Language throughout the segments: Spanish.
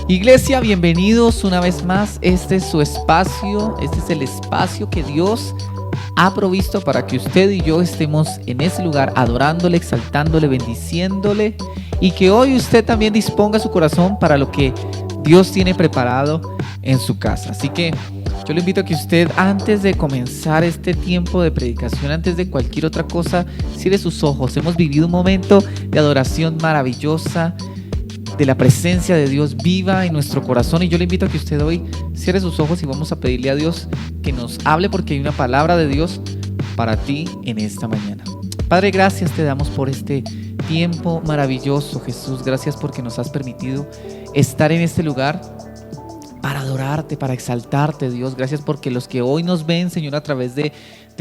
Iglesia, bienvenidos una vez más. Este es su espacio, este es el espacio que Dios ha provisto para que usted y yo estemos en ese lugar adorándole, exaltándole, bendiciéndole, y que hoy usted también disponga su corazón para lo que Dios tiene preparado en su casa. Así que yo le invito a que usted, antes de comenzar este tiempo de predicación, antes de cualquier otra cosa, cierre sus ojos. Hemos vivido un momento de adoración maravillosa, de la presencia de Dios viva en nuestro corazón, y yo le invito a que usted hoy cierre sus ojos y vamos a pedirle a Dios que nos hable, porque hay una palabra de Dios para ti en esta mañana. Padre, gracias te damos por este tiempo maravilloso, Jesús. Gracias porque nos has permitido estar en este lugar para adorarte, para exaltarte, Dios. Gracias porque los que hoy nos ven, Señor, a través del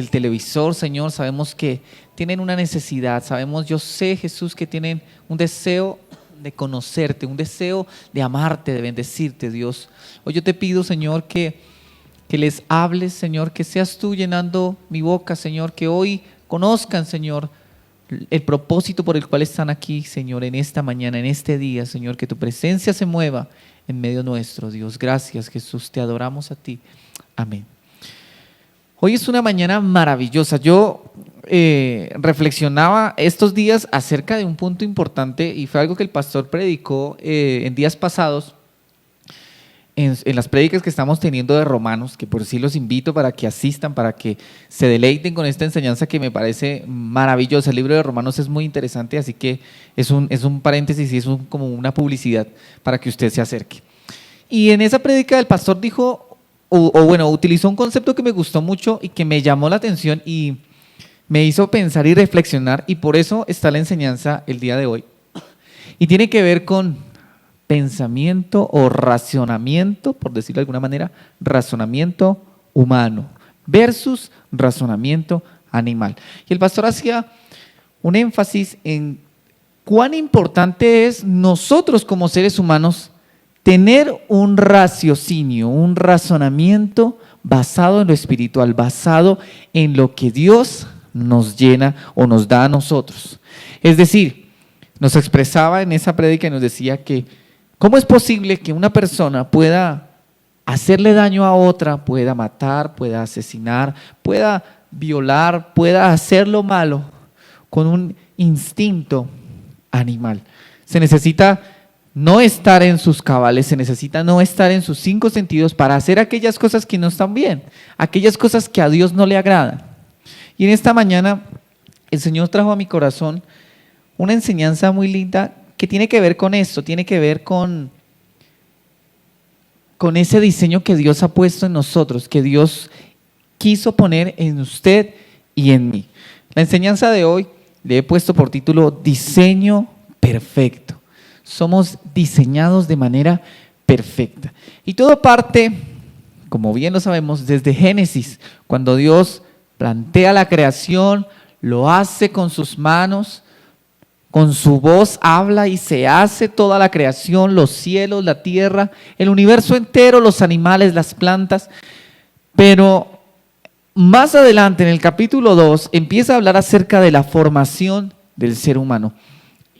televisor, Señor, sabemos que tienen una necesidad. Yo sé, Jesús, que tienen un deseo de conocerte, un deseo de amarte, de bendecirte, Dios. Hoy yo te pido, Señor, que les hables, Señor, que seas tú llenando mi boca, Señor, que hoy conozcan, Señor, el propósito por el cual están aquí, Señor, en esta mañana, en este día, Señor, que tu presencia se mueva en medio nuestro, Dios. Gracias, Jesús, te adoramos a ti. Amén. Hoy es una mañana maravillosa. Yo reflexionaba estos días acerca de un punto importante, y fue algo que el pastor predicó en días pasados en las prédicas que estamos teniendo de Romanos, que por sí los invito para que asistan, para que se deleiten con esta enseñanza que me parece maravillosa. El libro de Romanos es muy interesante, así que es un paréntesis y es como una publicidad para que usted se acerque. Y en esa prédica el pastor dijo, utilizó un concepto que me gustó mucho y que me llamó la atención y me hizo pensar y reflexionar, y por eso está la enseñanza el día de hoy. Y tiene que ver con pensamiento o razonamiento, por decirlo de alguna manera, razonamiento humano versus razonamiento animal. Y el pastor hacía un énfasis en cuán importante es nosotros como seres humanos tener un raciocinio, un razonamiento basado en lo espiritual, basado en lo que Dios nos llena o nos da a nosotros. Es decir, nos expresaba en esa prédica y nos decía que ¿cómo es posible que una persona pueda hacerle daño a otra, pueda matar, pueda asesinar, pueda violar, pueda hacer lo malo con un instinto animal? Se necesita no estar en sus cabales, se necesita no estar en sus 5 sentidos para hacer aquellas cosas que no están bien, aquellas cosas que a Dios no le agradan. Y en esta mañana el Señor trajo a mi corazón una enseñanza muy linda que tiene que ver con esto, tiene que ver con ese diseño que Dios ha puesto en nosotros, que Dios quiso poner en usted y en mí. La enseñanza de hoy le he puesto por título Diseño Perfecto. Somos diseñados de manera perfecta. Y todo parte, como bien lo sabemos, desde Génesis, cuando Dios plantea la creación, lo hace con sus manos, con su voz habla y se hace toda la creación, los cielos, la tierra, el universo entero, los animales, las plantas. Pero más adelante, en el capítulo 2, empieza a hablar acerca de la formación del ser humano.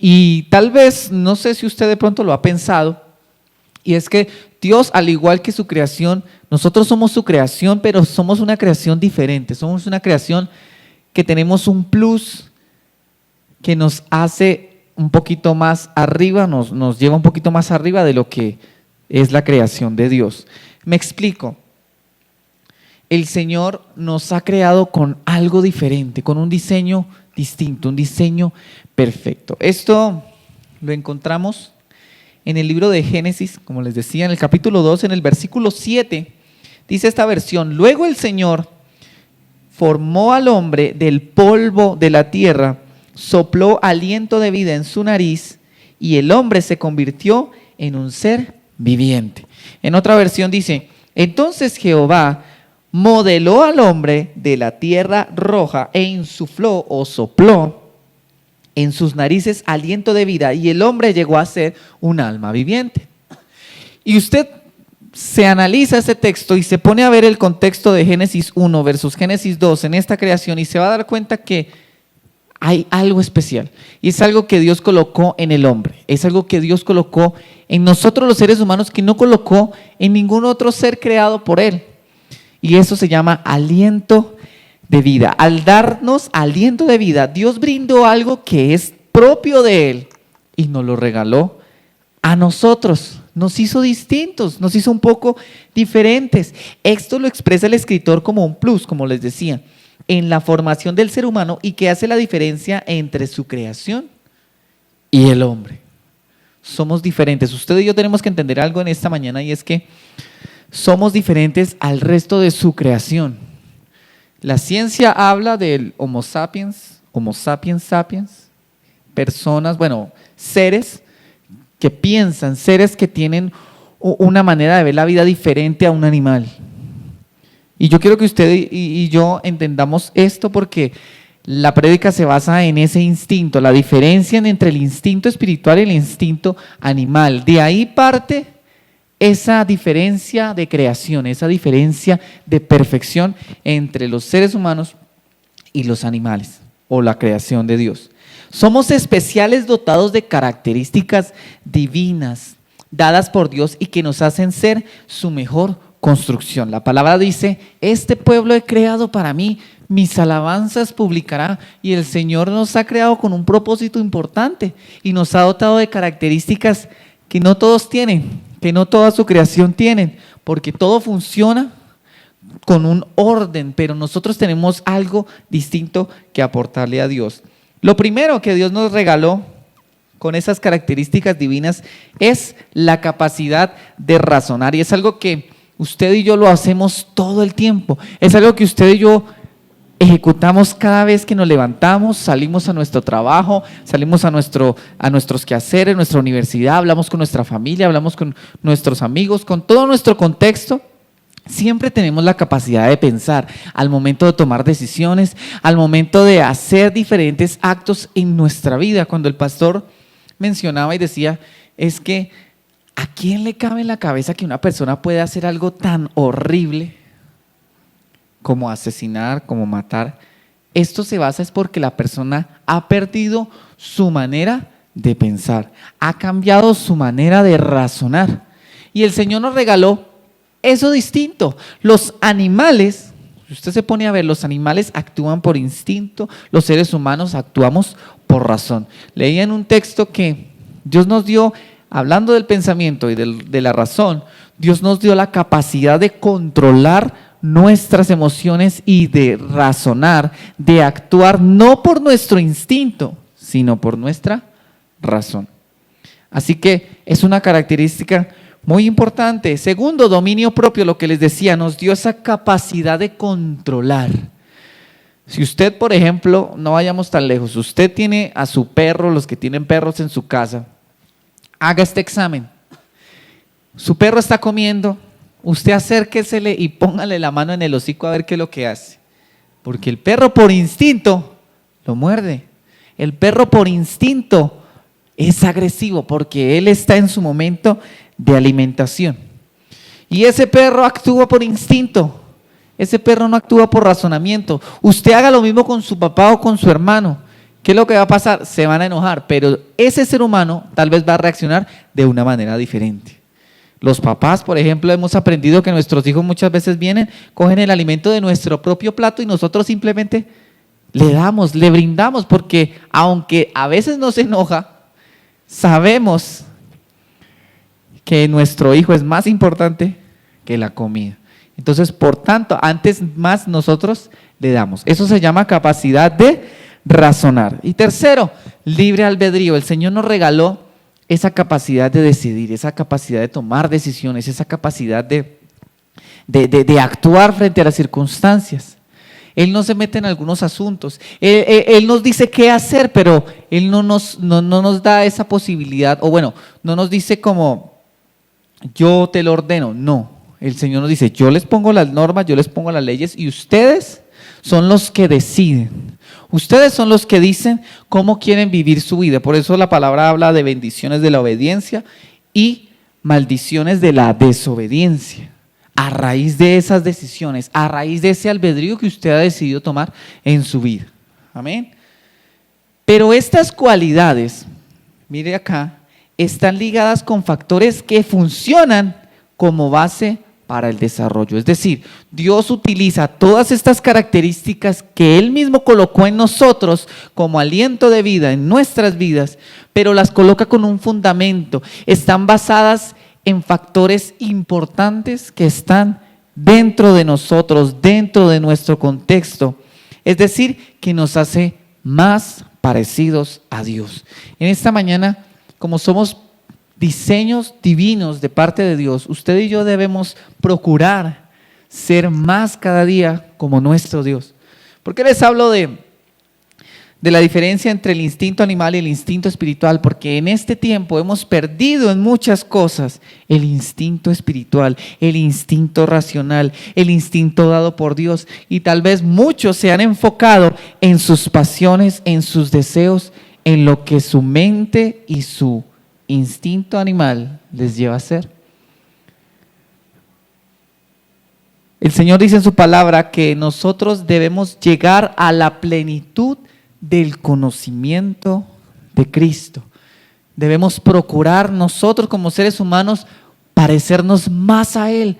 Y tal vez, no sé si usted de pronto lo ha pensado, y es que Dios, al igual que su creación, nosotros somos su creación, pero somos una creación diferente, somos una creación que tenemos un plus que nos hace un poquito más arriba, nos lleva un poquito más arriba de lo que es la creación de Dios. Me explico. El Señor nos ha creado con algo diferente, con un diseño distinto, un diseño perfecto. Esto lo encontramos en el libro de Génesis, como les decía, en el capítulo 2, en el versículo 7, dice esta versión: luego el Señor formó al hombre del polvo de la tierra, sopló aliento de vida en su nariz y el hombre se convirtió en un ser viviente. En otra versión dice: entonces Jehová modeló al hombre de la tierra roja e insufló o sopló en sus narices aliento de vida y el hombre llegó a ser un alma viviente. Y usted se analiza ese texto y se pone a ver el contexto de Génesis 1 versus Génesis 2 en esta creación y se va a dar cuenta que hay algo especial y es algo que Dios colocó en el hombre, es algo que Dios colocó en nosotros los seres humanos que no colocó en ningún otro ser creado por Él. Y eso se llama aliento de vida. Al darnos aliento de vida, Dios brindó algo que es propio de Él y nos lo regaló a nosotros. Nos hizo distintos, nos hizo un poco diferentes. Esto lo expresa el escritor como un plus, como les decía, en la formación del ser humano y que hace la diferencia entre su creación y el hombre. Somos diferentes. Usted y yo tenemos que entender algo en esta mañana y es que somos diferentes al resto de su creación. La ciencia habla del Homo sapiens sapiens, personas, seres que piensan, seres que tienen una manera de ver la vida diferente a un animal. Y yo quiero que usted y yo entendamos esto porque la prédica se basa en ese instinto, la diferencia entre el instinto espiritual y el instinto animal. De ahí parte esa diferencia de creación, esa diferencia de perfección entre los seres humanos y los animales o la creación de Dios. Somos especiales dotados de características divinas dadas por Dios y que nos hacen ser su mejor construcción. La palabra dice, este pueblo he creado para mí, mis alabanzas publicará. Y el Señor nos ha creado con un propósito importante y nos ha dotado de características que no todos tienen, que no toda su creación tienen, porque todo funciona con un orden, pero nosotros tenemos algo distinto que aportarle a Dios. Lo primero que Dios nos regaló con esas características divinas es la capacidad de razonar, y es algo que usted y yo lo hacemos todo el tiempo, es algo que usted y yo ejecutamos cada vez que nos levantamos, salimos a nuestro trabajo, salimos a nuestros quehaceres, nuestra universidad, hablamos con nuestra familia, hablamos con nuestros amigos, con todo nuestro contexto. Siempre tenemos la capacidad de pensar al momento de tomar decisiones, al momento de hacer diferentes actos en nuestra vida. Cuando el pastor mencionaba y decía, es que ¿a quién le cabe en la cabeza que una persona puede hacer algo tan horrible como asesinar, como matar? Esto se basa es porque la persona ha perdido su manera de pensar, ha cambiado su manera de razonar. Y el Señor nos regaló eso distinto. Los animales, si usted se pone a ver, los animales actúan por instinto, los seres humanos actuamos por razón. Leía en un texto que Dios nos dio, hablando del pensamiento y de la razón, Dios nos dio la capacidad de controlar nuestras emociones y de razonar, de actuar no por nuestro instinto, sino por nuestra razón. Así que es una característica muy importante. Segundo, dominio propio, lo que les decía, nos dio esa capacidad de controlar. Si usted, por ejemplo, no vayamos tan lejos, usted tiene a su perro, los que tienen perros en su casa, haga este examen. Su perro está comiendo, usted acérquesele y póngale la mano en el hocico a ver qué es lo que hace. Porque el perro por instinto lo muerde. El perro por instinto es agresivo porque él está en su momento de alimentación. Y ese perro actúa por instinto. Ese perro no actúa por razonamiento. Usted haga lo mismo con su papá o con su hermano. ¿Qué es lo que va a pasar? Se van a enojar, pero ese ser humano tal vez va a reaccionar de una manera diferente. Los papás, por ejemplo, hemos aprendido que nuestros hijos muchas veces vienen, cogen el alimento de nuestro propio plato y nosotros simplemente le damos, le brindamos, porque aunque a veces nos enoja, sabemos que nuestro hijo es más importante que la comida. Entonces, por tanto, antes más nosotros le damos. Eso se llama capacidad de razonar. Y tercero, libre albedrío. El Señor nos regaló esa capacidad de decidir, esa capacidad de tomar decisiones, esa capacidad de actuar frente a las circunstancias. Él no se mete en algunos asuntos. Él nos dice qué hacer, pero Él no nos da esa posibilidad, o bueno, no nos dice como yo te lo ordeno. No, El Señor nos dice, yo les pongo las normas, yo les pongo las leyes y ustedes son los que deciden. Ustedes son los que dicen cómo quieren vivir su vida. Por eso la palabra habla de bendiciones de la obediencia y maldiciones de la desobediencia. A raíz de esas decisiones, a raíz de ese albedrío que usted ha decidido tomar en su vida. Amén. Pero estas cualidades, mire acá, están ligadas con factores que funcionan como base para el desarrollo. Es decir, Dios utiliza todas estas características que Él mismo colocó en nosotros como aliento de vida en nuestras vidas, pero las coloca con un fundamento. Están basadas en factores importantes que están dentro de nosotros, dentro de nuestro contexto. Es decir, que nos hace más parecidos a Dios. En esta mañana, como somos diseños divinos de parte de Dios, usted y yo debemos procurar ser más cada día como nuestro Dios. ¿Por qué les hablo de la diferencia entre el instinto animal y el instinto espiritual? Porque en este tiempo hemos perdido en muchas cosas el instinto espiritual, el instinto racional, el instinto dado por Dios, y tal vez muchos se han enfocado en sus pasiones, en sus deseos, en lo que su mente y su instinto animal les lleva a hacer. El Señor dice en su palabra que nosotros debemos llegar a la plenitud del conocimiento de Cristo. Debemos procurar nosotros como seres humanos parecernos más a Él,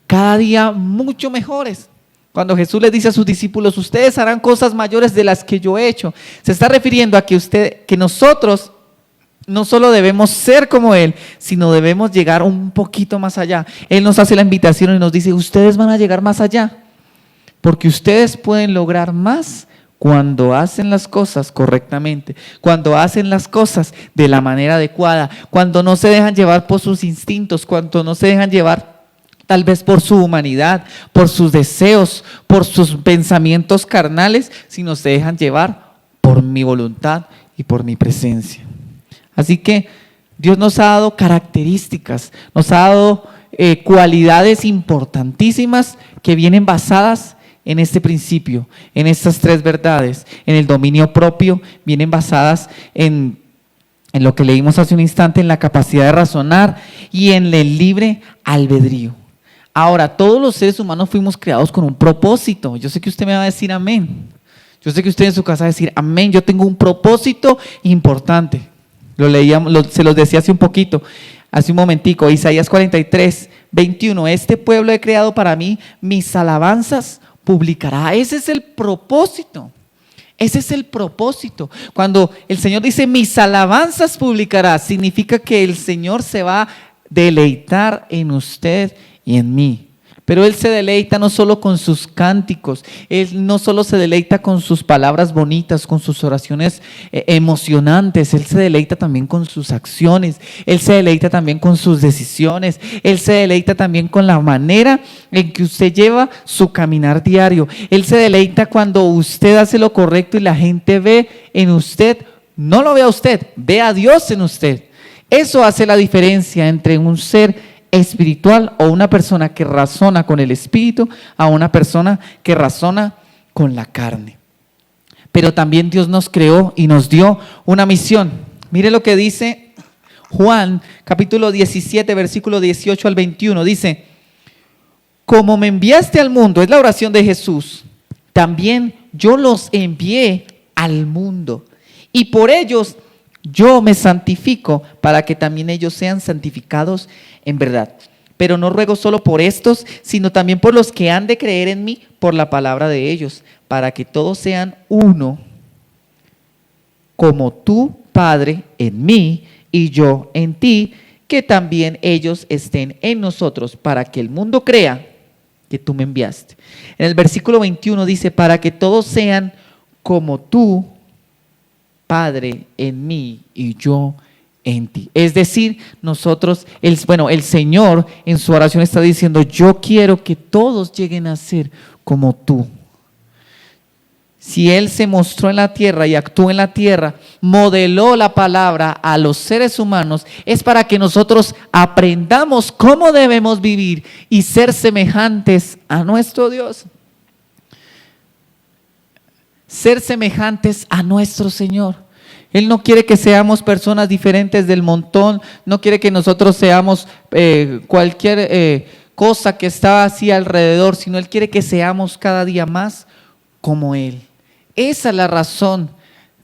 cada día mucho mejores. Cuando Jesús les dice a sus discípulos, ustedes harán cosas mayores de las que yo he hecho, se está refiriendo a que nosotros no solo debemos ser como Él, sino debemos llegar un poquito más allá. Él nos hace la invitación y nos dice, ustedes van a llegar más allá, porque ustedes pueden lograr más cuando hacen las cosas correctamente, cuando hacen las cosas de la manera adecuada, cuando no se dejan llevar por sus instintos, cuando no se dejan llevar tal vez por su humanidad, por sus deseos, por sus pensamientos carnales, sino se dejan llevar por mi voluntad y por mi presencia. Así que Dios nos ha dado características, nos ha dado cualidades importantísimas que vienen basadas en este principio, en estas tres verdades, en el dominio propio, vienen basadas en lo que leímos hace un instante, en la capacidad de razonar y en el libre albedrío. Ahora, todos los seres humanos fuimos creados con un propósito. Yo sé que usted me va a decir amén. Yo sé que usted en su casa va a decir amén. Yo tengo un propósito importante. Lo leíamos, se los decía hace un momentico, Isaías 43, 21. Este pueblo he creado para mí, mis alabanzas publicará. Ese es el propósito. Ese es el propósito. Cuando el Señor dice mis alabanzas publicará, significa que el Señor se va a deleitar en usted y en mí. Pero Él se deleita no solo con sus cánticos, Él no solo se deleita con sus palabras bonitas, con sus oraciones emocionantes, Él se deleita también con sus acciones, Él se deleita también con sus decisiones, Él se deleita también con la manera en que usted lleva su caminar diario. Él se deleita cuando usted hace lo correcto y la gente ve en usted, no lo ve a usted, ve a Dios en usted. Eso hace la diferencia entre un ser espiritual o una persona que razona con el espíritu a una persona que razona con la carne. Pero también Dios nos creó y nos dio una misión. Mire lo que dice Juan capítulo 17 versículo 18 al 21. Dice, como me enviaste al mundo, es la oración de Jesús, también yo los envié al mundo y por ellos yo me santifico para que también ellos sean santificados en verdad. Pero no ruego solo por estos, sino también por los que han de creer en mí por la palabra de ellos, para que todos sean uno, como tú, Padre, en mí y yo en ti, que también ellos estén en nosotros, para que el mundo crea que tú me enviaste. En el versículo 21 dice, para que todos sean como tú, Padre, en mí y yo en ti. Es decir, nosotros, el Señor en su oración está diciendo, yo quiero que todos lleguen a ser como tú. Si Él se mostró en la tierra y actuó en la tierra, modeló la palabra a los seres humanos, es para que nosotros aprendamos cómo debemos vivir y ser semejantes a nuestro Dios. Ser semejantes a nuestro Señor. Él no quiere que seamos personas diferentes del montón, no quiere que nosotros seamos cualquier cosa que está así alrededor, sino Él quiere que seamos cada día más como Él. Esa es la razón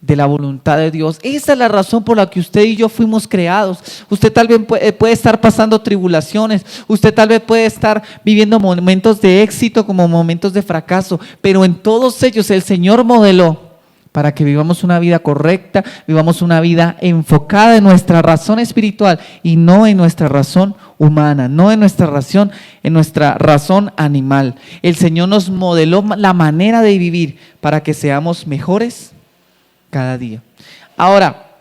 de la voluntad de Dios. Esa es la razón por la que usted y yo fuimos creados. Usted tal vez puede estar pasando tribulaciones, usted tal vez puede estar viviendo momentos de éxito como momentos de fracaso, pero en todos ellos el Señor modeló para que vivamos una vida correcta, vivamos una vida enfocada en nuestra razón espiritual y no en nuestra razón humana, no en nuestra razón animal. El Señor nos modeló la manera de vivir para que seamos mejores cada día. Ahora,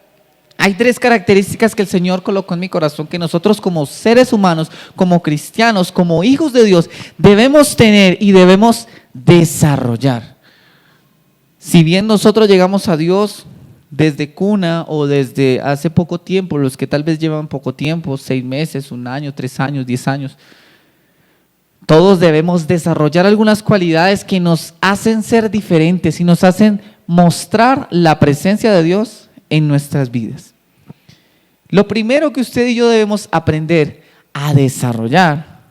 hay 3 características que el Señor colocó en mi corazón que nosotros como seres humanos, como cristianos, como hijos de Dios, debemos tener y debemos desarrollar. Si bien nosotros llegamos a Dios desde cuna o desde hace poco tiempo, los que tal vez llevan poco tiempo, 6 meses, 1 año, 3 años, 10 años, todos debemos desarrollar algunas cualidades que nos hacen ser diferentes y nos hacen mostrar la presencia de Dios en nuestras vidas. Lo primero que usted y yo debemos aprender a desarrollar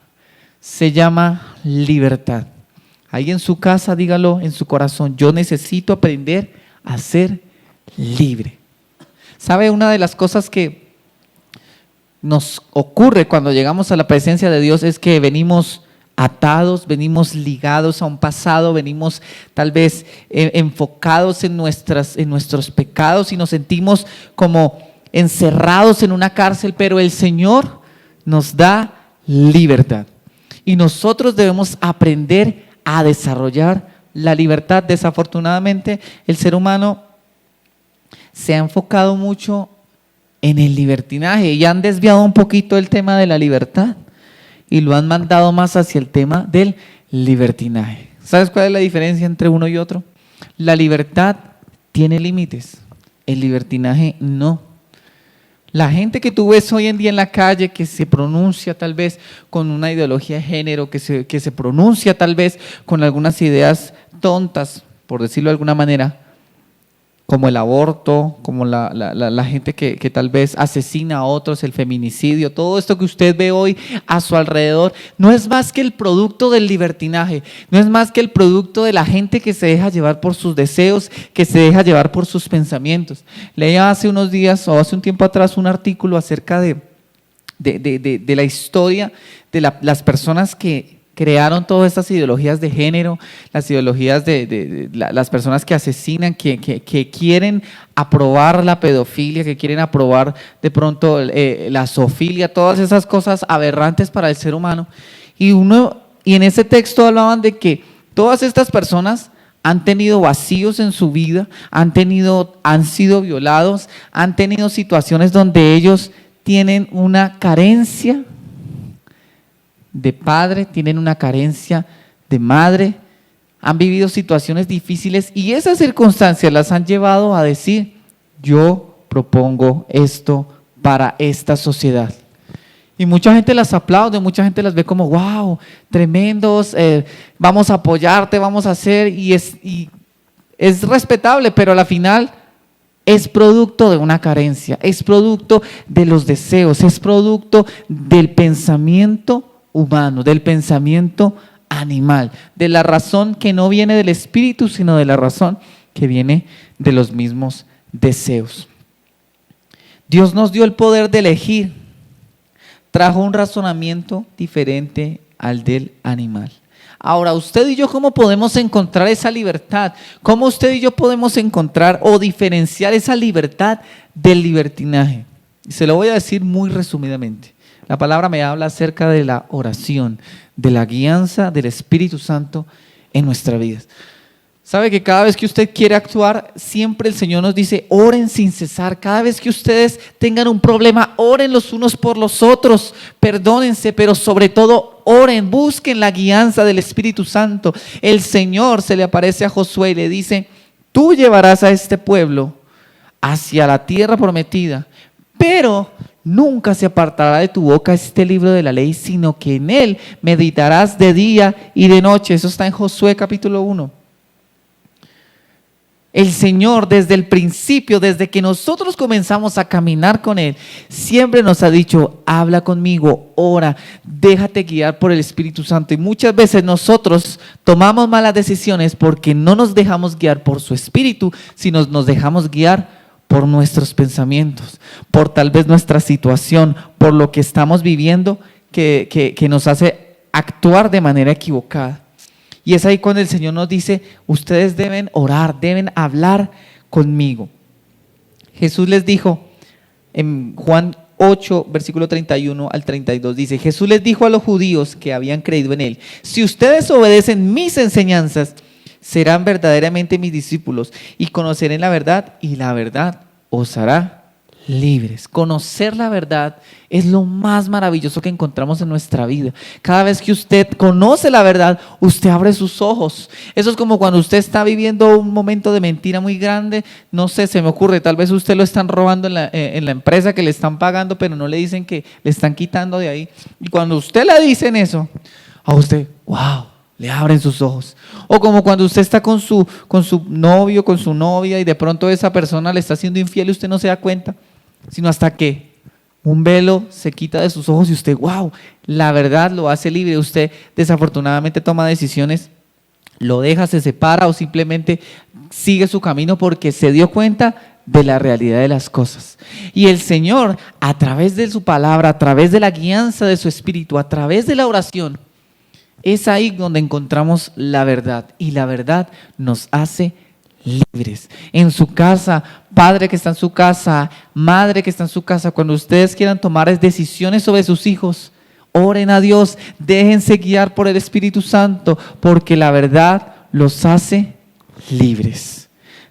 se llama libertad. Ahí en su casa, dígalo en su corazón: yo necesito aprender a ser libre. ¿Sabe? Una de las cosas que nos ocurre cuando llegamos a la presencia de Dios es que venimos atados, venimos ligados a un pasado, venimos tal vez enfocados en nuestros pecados y nos sentimos como encerrados en una cárcel, pero el Señor nos da libertad. Y nosotros debemos aprender a desarrollar la libertad. Desafortunadamente, el ser humano se ha enfocado mucho en el libertinaje y han desviado un poquito el tema de la libertad y lo han mandado más hacia el tema del libertinaje. ¿Sabes cuál es la diferencia entre uno y otro? La libertad tiene límites, el libertinaje no. La gente que tú ves hoy en día en la calle que se pronuncia tal vez con una ideología de género, que se pronuncia tal vez con algunas ideas tontas, por decirlo de alguna manera, como el aborto, como la gente que tal vez asesina a otros, el feminicidio, todo esto que usted ve hoy a su alrededor, no es más que el producto del libertinaje, no es más que el producto de la gente que se deja llevar por sus deseos, que se deja llevar por sus pensamientos. Leía hace unos días o hace un tiempo atrás un artículo acerca de la historia de las personas que crearon todas estas ideologías de género, las ideologías de las personas que asesinan, que quieren aprobar la pedofilia, que quieren aprobar de pronto la zoofilia, todas esas cosas aberrantes para el ser humano. Y en ese texto hablaban de que todas estas personas han tenido vacíos en su vida, han sido violados, han tenido situaciones donde ellos tienen una carencia de padre, tienen una carencia de madre, han vivido situaciones difíciles y esas circunstancias las han llevado a decir: yo propongo esto para esta sociedad. Y mucha gente las aplaude, mucha gente las ve como wow, tremendos, vamos a apoyarte, vamos a hacer, y es respetable, pero a la final es producto de una carencia, es producto de los deseos, es producto del pensamiento humano, del pensamiento animal, de la razón que no viene del espíritu, sino de la razón que viene de los mismos deseos. Dios nos dio el poder de elegir, trajo un razonamiento diferente al del animal. Ahora, usted y yo, ¿cómo podemos encontrar esa libertad? ¿Cómo usted y yo podemos encontrar o diferenciar esa libertad del libertinaje? Y se lo voy a decir muy resumidamente. La palabra me habla acerca de la oración, de la guianza del Espíritu Santo en nuestra vida. Sabe que cada vez que usted quiere actuar, siempre el Señor nos dice: oren sin cesar. Cada vez que ustedes tengan un problema, oren los unos por los otros, perdónense, pero sobre todo oren, busquen la guianza del Espíritu Santo. El Señor se le aparece a Josué y le dice: tú llevarás a este pueblo hacia la tierra prometida, pero nunca se apartará de tu boca este libro de la ley, sino que en él meditarás de día y de noche. Eso está en Josué capítulo 1. El Señor desde el principio, desde que nosotros comenzamos a caminar con Él, siempre nos ha dicho, habla conmigo, ora, déjate guiar por el Espíritu Santo. Y muchas veces nosotros tomamos malas decisiones porque no nos dejamos guiar por su Espíritu, sino nos dejamos guiar por nuestros pensamientos, por tal vez nuestra situación, por lo que estamos viviendo que nos hace actuar de manera equivocada. Y es ahí cuando el Señor nos dice, ustedes deben orar, deben hablar conmigo. Jesús les dijo en Juan 8, versículo 31 al 32, dice, Jesús les dijo a los judíos que habían creído en Él, si ustedes obedecen mis enseñanzas, serán verdaderamente mis discípulos y conocerán la verdad y la verdad os hará libres. Conocer la verdad es lo más maravilloso que encontramos en nuestra vida. Cada vez que usted conoce la verdad, usted abre sus ojos. Eso es como cuando usted está viviendo un momento de mentira muy grande. No sé, se me ocurre, tal vez usted lo están robando en la empresa que le están pagando, pero no le dicen que le están quitando de ahí. Y cuando usted le dicen eso, a usted, wow, le abren sus ojos. O como cuando usted está con su novio, con su novia, y de pronto esa persona le está siendo infiel y usted no se da cuenta, sino hasta que un velo se quita de sus ojos y usted, wow, la verdad lo hace libre. Usted desafortunadamente toma decisiones, lo deja, se separa o simplemente sigue su camino porque se dio cuenta de la realidad de las cosas. Y el Señor, a través de su palabra, a través de la guianza de su Espíritu, a través de la oración, es ahí donde encontramos la verdad, y la verdad nos hace libres. En su casa, padre que está en su casa, madre que está en su casa, cuando ustedes quieran tomar decisiones sobre sus hijos, oren a Dios, déjense guiar por el Espíritu Santo, porque la verdad los hace libres.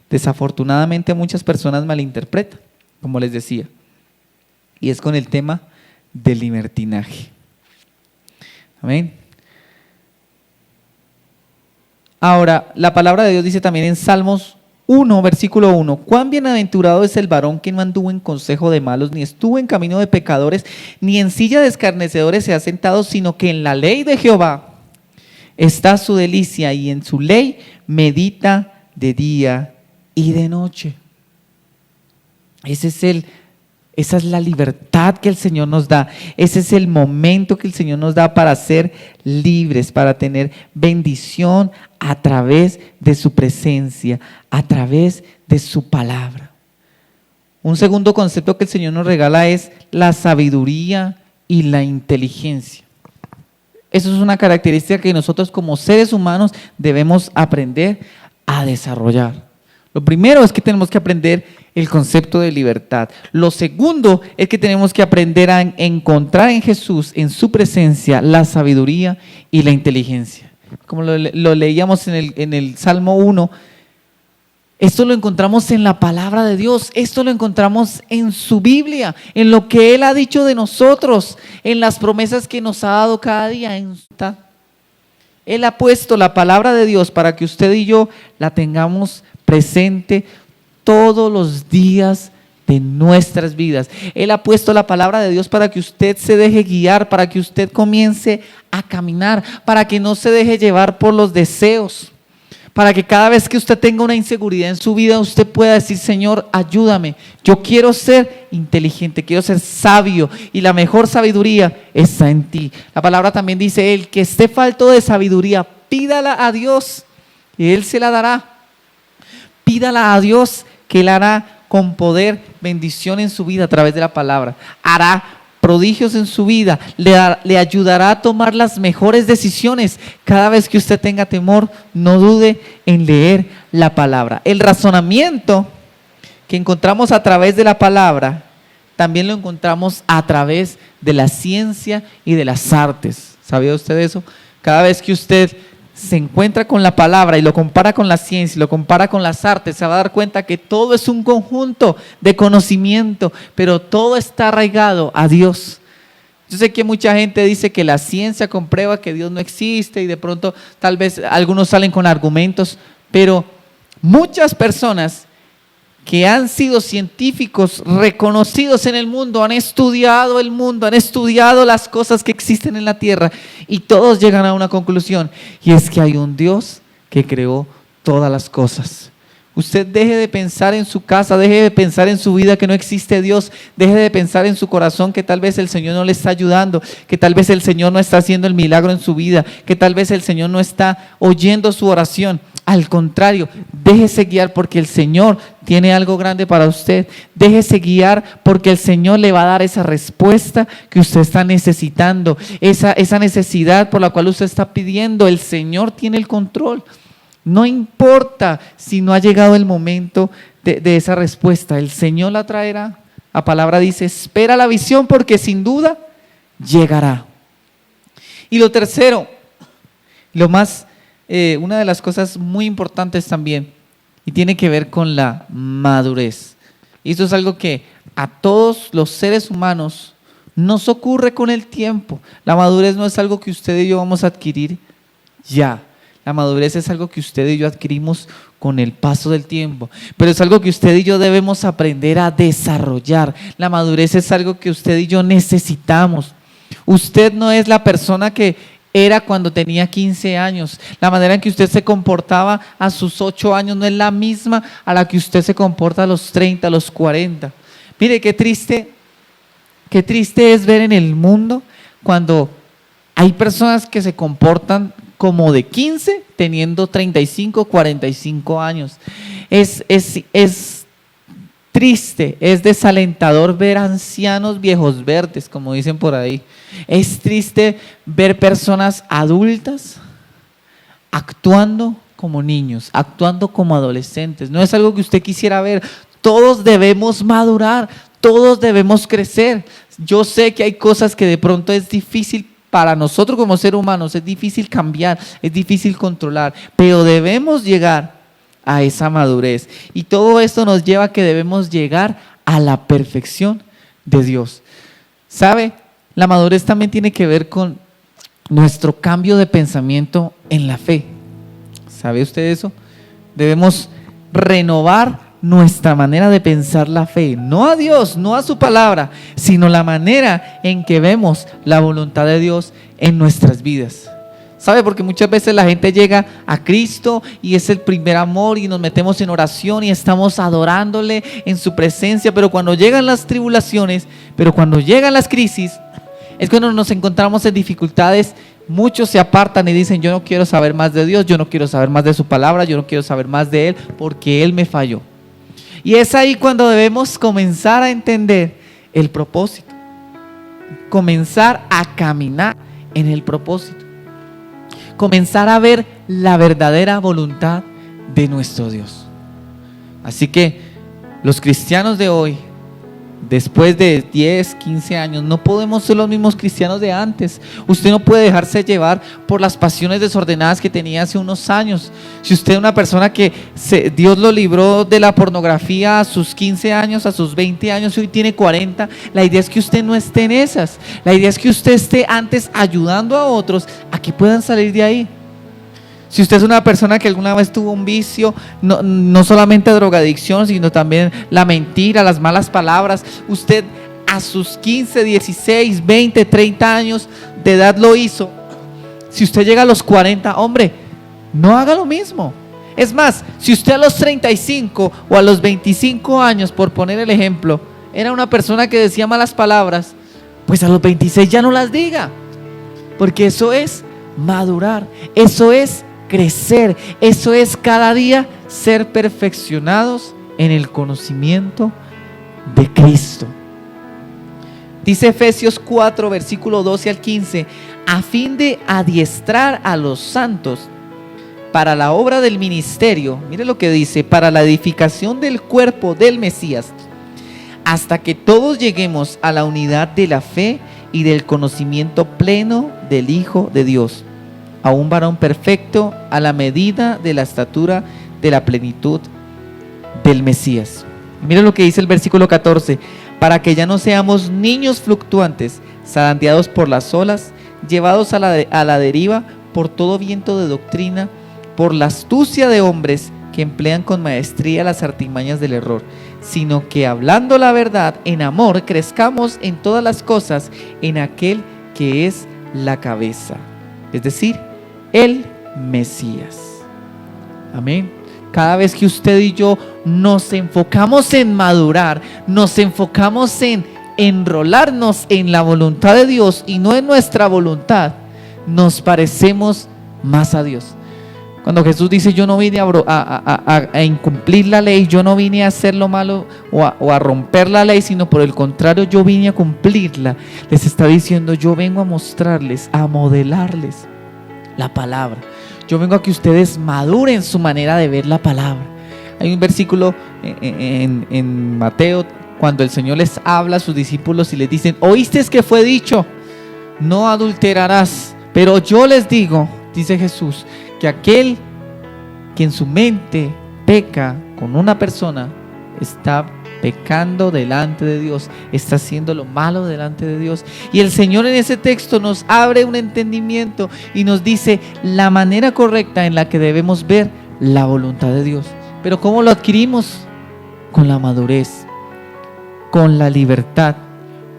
Desafortunadamente muchas personas malinterpretan, como les decía, y es con el tema del libertinaje. Amén. Ahora, la palabra de Dios dice también en Salmos 1, versículo 1, cuán bienaventurado es el varón que no anduvo en consejo de malos, ni estuvo en camino de pecadores, ni en silla de escarnecedores se ha sentado, sino que en la ley de Jehová está su delicia, y en su ley medita de día y de noche. Esa es la libertad que el Señor nos da. Ese es el momento que el Señor nos da para ser libres, para tener bendición a través de su presencia, a través de su palabra. Un segundo concepto que el Señor nos regala es la sabiduría y la inteligencia. Eso es una característica que nosotros como seres humanos debemos aprender a desarrollar. Lo primero es que tenemos que aprender el concepto de libertad. Lo segundo es que tenemos que aprender a encontrar en Jesús, en su presencia, la sabiduría y la inteligencia. Como lo leíamos en el Salmo 1, esto lo encontramos en la palabra de Dios, esto lo encontramos en su Biblia, en lo que Él ha dicho de nosotros, en las promesas que nos ha dado cada día. Él ha puesto la palabra de Dios para que usted y yo la tengamos presente todos los días de nuestras vidas. Él ha puesto la palabra de Dios para que usted se deje guiar, para que usted comience a caminar, para que no se deje llevar por los deseos, para que cada vez que usted tenga una inseguridad en su vida, usted pueda decir, Señor, ayúdame, yo quiero ser inteligente, quiero ser sabio, y la mejor sabiduría está en ti. La palabra también dice, el que esté falto de sabiduría, pídala a Dios y Él se la dará. Pídala a Dios, que Él hará con poder bendición en su vida a través de la palabra. Hará prodigios en su vida, le ayudará a tomar las mejores decisiones. Cada vez que usted tenga temor, no dude en leer la palabra. El razonamiento que encontramos a través de la palabra, también lo encontramos a través de la ciencia y de las artes. ¿Sabía usted eso? Cada vez que usted se encuentra con la palabra y lo compara con la ciencia y lo compara con las artes, se va a dar cuenta que todo es un conjunto de conocimiento, pero todo está arraigado a Dios. Yo sé que mucha gente dice que la ciencia comprueba que Dios no existe, y de pronto tal vez algunos salen con argumentos, pero Muchas personas que han sido científicos reconocidos en el mundo, han estudiado el mundo, han estudiado las cosas que existen en la tierra y todos llegan a una conclusión, y es que hay un Dios que creó todas las cosas. Usted deje de pensar en su casa, deje de pensar en su vida que no existe Dios, deje de pensar en su corazón que tal vez el Señor no le está ayudando, que tal vez el Señor no está haciendo el milagro en su vida, que tal vez el Señor no está oyendo su oración. Al contrario, déjese guiar porque el Señor tiene algo grande para usted. Déjese guiar porque el Señor le va a dar esa respuesta que usted está necesitando, esa necesidad por la cual usted está pidiendo. El Señor tiene el control. No importa si no ha llegado el momento de esa respuesta, el Señor la traerá. La palabra dice, espera la visión porque sin duda llegará. Y lo tercero, una de las cosas muy importantes también, y tiene que ver con la madurez. Y esto es algo que a todos los seres humanos nos ocurre con el tiempo. La madurez no es algo que usted y yo vamos a adquirir ya. La madurez es algo que usted y yo adquirimos con el paso del tiempo, pero es algo que usted y yo debemos aprender a desarrollar. La madurez es algo que usted y yo necesitamos. Usted no es la persona que era cuando tenía 15 años. La manera en que usted se comportaba a sus 8 años no es la misma a la que usted se comporta a los 30, a los 40. Mire, qué triste es ver en el mundo cuando hay personas que se comportan como de 15 teniendo 35, 45 años. Es triste, es desalentador ver ancianos viejos verdes, como dicen por ahí. Es triste ver personas adultas actuando como niños, actuando como adolescentes. No es algo que usted quisiera ver. Todos debemos madurar, todos debemos crecer. Yo sé que hay cosas que de pronto es difícil para nosotros como seres humanos, es difícil cambiar, es difícil controlar, pero debemos llegar a esa madurez. Y todo esto nos lleva a que debemos llegar a la perfección de Dios. ¿Sabe? La madurez también tiene que ver con nuestro cambio de pensamiento en la fe. ¿Sabe usted eso? Debemos renovar nuestra manera de pensar la fe, no a Dios, no a su palabra, sino la manera en que vemos la voluntad de Dios en nuestras vidas. ¿Sabe? Porque muchas veces la gente llega a Cristo y es el primer amor y nos metemos en oración y estamos adorándole en su presencia, pero cuando llegan las tribulaciones, pero cuando llegan las crisis, es cuando nos encontramos en dificultades. Muchos se apartan y dicen, yo no quiero saber más de Dios, yo no quiero saber más de su palabra, yo no quiero saber más de Él porque Él me falló. Y es ahí cuando debemos comenzar a entender el propósito, comenzar a caminar en el propósito, comenzar a ver la verdadera voluntad de nuestro Dios. Así que los cristianos de hoy, después de 10, 15 años, no podemos ser los mismos cristianos de antes. Usted no puede dejarse llevar por las pasiones desordenadas que tenía hace unos años. Si usted es una persona que Dios lo libró de la pornografía a sus 15 años, a sus 20 años y hoy tiene 40, la idea es que usted no esté en esas. La idea es que usted esté antes ayudando a otros a que puedan salir de ahí. Si usted es una persona que alguna vez tuvo un vicio, no solamente drogadicción, sino también la mentira, las malas palabras, usted a sus 15, 16, 20, 30 años de edad lo hizo. Si usted llega a los 40, hombre, no haga lo mismo. Es más, si usted a los 35 o a los 25 años, por poner el ejemplo, era una persona que decía malas palabras, pues a los 26 ya no las diga. Porque eso es madurar, eso es crecer, eso es cada día ser perfeccionados en el conocimiento de Cristo. Dice Efesios 4, versículo 12 al 15, a fin de adiestrar a los santos para la obra del ministerio, mire lo que dice, para la edificación del cuerpo del Mesías, hasta que todos lleguemos a la unidad de la fe y del conocimiento pleno del Hijo de Dios, a un varón perfecto a la medida de la estatura de la plenitud del Mesías. Mira lo que dice el versículo 14, para que ya no seamos niños fluctuantes, zarandeados por las olas, llevados a la deriva por todo viento de doctrina, por la astucia de hombres que emplean con maestría las artimañas del error, sino que hablando la verdad en amor crezcamos en todas las cosas en aquel que es la cabeza, es decir, el Mesías. Amén. Cada vez que usted y yo nos enfocamos en madurar, nos enfocamos en enrolarnos en la voluntad de Dios y no en nuestra voluntad, nos parecemos más a Dios. Cuando Jesús dice: yo no vine a incumplir la ley, yo no vine a hacer lo malo o a romper la ley, sino por el contrario, yo vine a cumplirla, les está diciendo: yo vengo a mostrarles, a modelarles la palabra. Yo vengo a que ustedes maduren su manera de ver la palabra. Hay un versículo en Mateo, cuando el Señor les habla a sus discípulos y les dicen: oíste que fue dicho, no adulterarás, pero yo les digo, dice Jesús, que aquel que en su mente peca con una persona está pecando delante de Dios, está haciendo lo malo delante de Dios. Y el Señor en ese texto nos abre un entendimiento y nos dice la manera correcta en la que debemos ver la voluntad de Dios. Pero ¿cómo lo adquirimos? Con la madurez, con la libertad,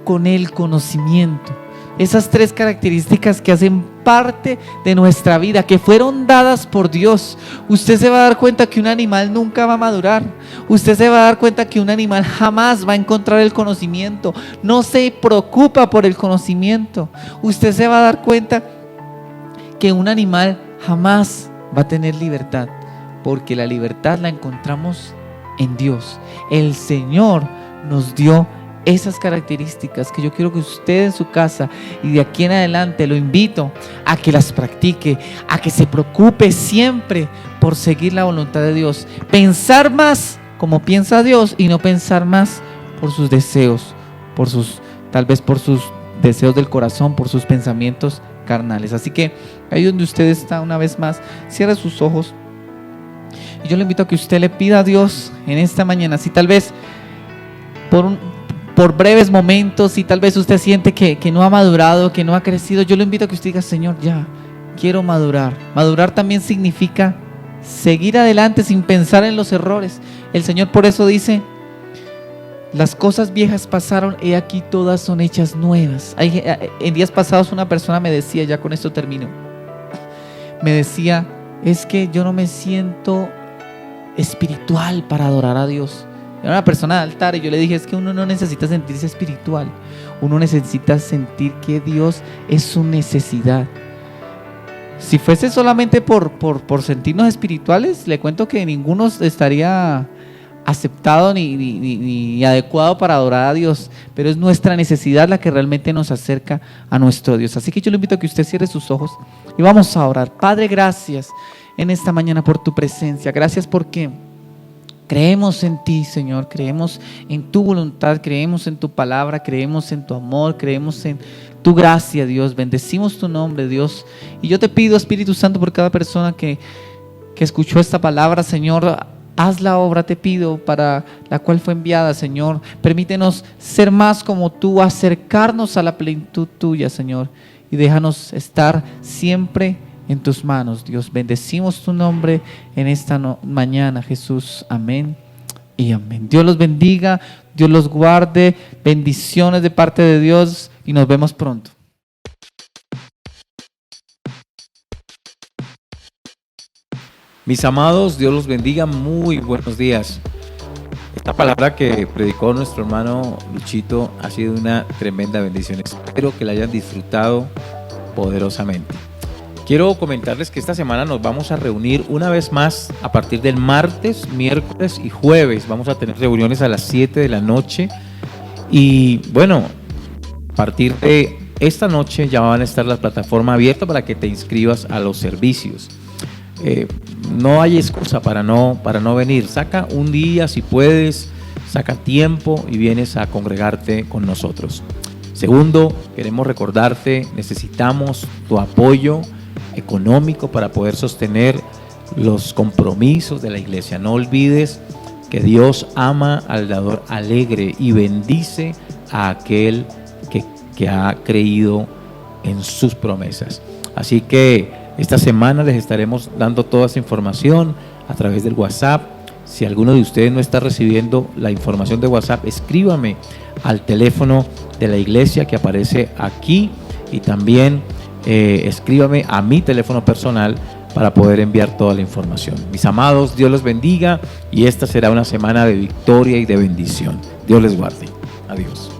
con el conocimiento. Esas tres características que hacen parte de nuestra vida, que fueron dadas por Dios. Usted se va a dar cuenta que un animal nunca va a madurar. Usted se va a dar cuenta que un animal jamás va a encontrar el conocimiento. No se preocupa por el conocimiento. Usted se va a dar cuenta que un animal jamás va a tener libertad, porque la libertad la encontramos en Dios. El Señor nos dio esas características que yo quiero que usted en su casa y de aquí en adelante lo invito a que las practique, a que se preocupe siempre por seguir la voluntad de Dios, pensar más como piensa Dios y no pensar más por sus deseos, tal vez por sus deseos del corazón, por sus pensamientos carnales. Así que ahí donde usted está, una vez más, cierre sus ojos y yo le invito a que usted le pida a Dios en esta mañana, si tal vez por breves momentos, y tal vez usted siente que no ha madurado, que no ha crecido, yo le invito a que usted diga: Señor, ya quiero madurar. Madurar también significa seguir adelante sin pensar en los errores. El Señor por eso dice: las cosas viejas pasaron, he aquí todas son hechas nuevas. En días pasados una persona me decía, ya con esto termino, me decía: es que yo no me siento espiritual para adorar a Dios. Era una persona de altar y yo le dije: es que uno no necesita sentirse espiritual, uno necesita sentir que Dios es su necesidad. Si fuese solamente por sentirnos espirituales, le cuento que ninguno estaría aceptado ni adecuado para adorar a Dios, pero es nuestra necesidad la que realmente nos acerca a nuestro Dios. Así que yo le invito a que usted cierre sus ojos y vamos a orar. Padre, gracias en esta mañana por tu presencia, gracias porque creemos en ti, Señor, creemos en tu voluntad, creemos en tu palabra, creemos en tu amor, creemos en tu gracia, Dios. Bendecimos tu nombre, Dios. Y yo te pido, Espíritu Santo, por cada persona que escuchó esta palabra, Señor, haz la obra, te pido, para la cual fue enviada, Señor. Permítenos ser más como tú, acercarnos a la plenitud tuya, Señor, y déjanos estar siempre en tus manos, Dios. Bendecimos tu nombre en esta mañana, Jesús. Amén y amén. Dios los bendiga, Dios los guarde. Bendiciones de parte de Dios y nos vemos pronto. Mis amados, Dios los bendiga. Muy buenos días. Esta palabra que predicó nuestro hermano Luchito ha sido una tremenda bendición. Espero que la hayan disfrutado poderosamente. Quiero comentarles que esta semana nos vamos a reunir una vez más a partir del martes, miércoles y jueves. Vamos a tener reuniones a las 7 de la noche. Y bueno, a partir de esta noche ya van a estar la plataforma abierta para que te inscribas a los servicios. No hay excusa para no venir. Saca un día si puedes, saca tiempo y vienes a congregarte con nosotros. Segundo, queremos recordarte, necesitamos tu apoyo económico para poder sostener los compromisos de la iglesia. No olvides que Dios ama al dador alegre y bendice a aquel que ha creído en sus promesas. Así que esta semana les estaremos dando toda esa información a través del WhatsApp. Si alguno de ustedes no está recibiendo la información de WhatsApp, escríbame al teléfono de la iglesia que aparece aquí y también escríbame a mi teléfono personal para poder enviar toda la información. Mis amados, Dios los bendiga y esta será una semana de victoria y de bendición. Dios les guarde. Adiós.